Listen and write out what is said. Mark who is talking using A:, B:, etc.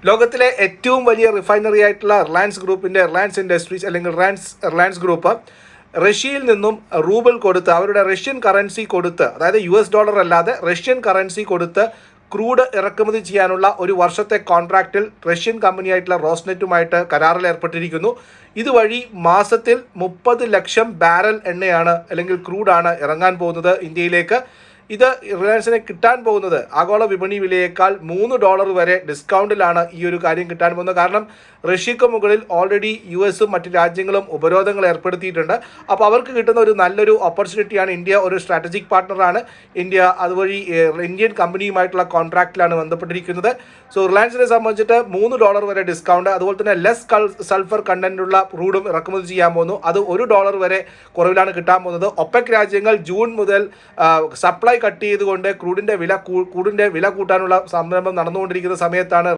A: ലോകത്തിലെ ഏറ്റവും വലിയ റിഫൈനറി ആയിട്ടുള്ള റിലയൻസ് ഇൻഡസ്ട്രീസ് അല്ലെങ്കിൽ റിലയൻസ് ഗ്രൂപ്പ് റഷ്യയിൽ നിന്നും റൂബിൾ കൊടുത്ത് അവരുടെ റഷ്യൻ കറൻസി കൊടുത്ത്, അതായത് US$ അല്ലാതെ റഷ്യൻ കറൻസി കൊടുത്ത് ക്രൂഡ് ഇറക്കുമതി ചെയ്യാനുള്ള ഒരു വർഷത്തെ കോൺട്രാക്റ്റിൽ റഷ്യൻ കമ്പനിയായിട്ടുള്ള റോസ്നെറ്റുമായിട്ട് കരാറിൽ ഏർപ്പെട്ടിരിക്കുന്നു. ഇതുവഴി മാസത്തിൽ 30 ലക്ഷം ബാരൽ എണ്ണയാണ് അല്ലെങ്കിൽ ക്രൂഡാണ് ഇറങ്ങാൻ പോകുന്നത് ഇന്ത്യയിലേക്ക്. ഇത് റിലയൻസിന് കിട്ടാൻ പോകുന്നത് ആഗോള വിപണി വിലയേക്കാൾ $3 വരെ ഡിസ്കൗണ്ടിലാണ് ഈ ഒരു കാര്യം കിട്ടാൻ പോകുന്നത്. കാരണം റഷ്യക്ക് മുകളിൽ ഓൾറെഡി US മറ്റ് രാജ്യങ്ങളും ഉപരോധങ്ങൾ ഏർപ്പെടുത്തിയിട്ടുണ്ട്. അപ്പോൾ അവർക്ക് കിട്ടുന്ന ഒരു നല്ലൊരു ഓപ്പർച്യൂണിറ്റിയാണ്. ഇന്ത്യ ഒരു സ്ട്രാറ്റജിക് പാർട്ണറാണ്. ഇന്ത്യ അതുവഴി ഇന്ത്യൻ കമ്പനിയുമായിട്ടുള്ള കോൺട്രാക്റ്റിലാണ് ബന്ധപ്പെട്ടിരിക്കുന്നത്. സോ റിലയൻസിനെ സംബന്ധിച്ചിട്ട് $3 വരെ ഡിസ്കൗണ്ട്, അതുപോലെ തന്നെ ലെസ് സൾഫർ കണ്ടന്റുള്ള ക്രൂഡും ഇറക്കുമതി ചെയ്യാൻ പോകുന്നു. അത് $1 വരെ കുറവിലാണ് കിട്ടാൻ പോകുന്നത്. ഒപെക് രാജ്യങ്ങൾ ജൂൺ മുതൽ സപ്ലൈ കട്ട് ചെയ്തുകൊണ്ട് ക്രൂഡിൻ്റെ വില കൂട്ടാനുള്ള സംരംഭം നടന്നുകൊണ്ടിരിക്കുന്ന സമയത്താണ്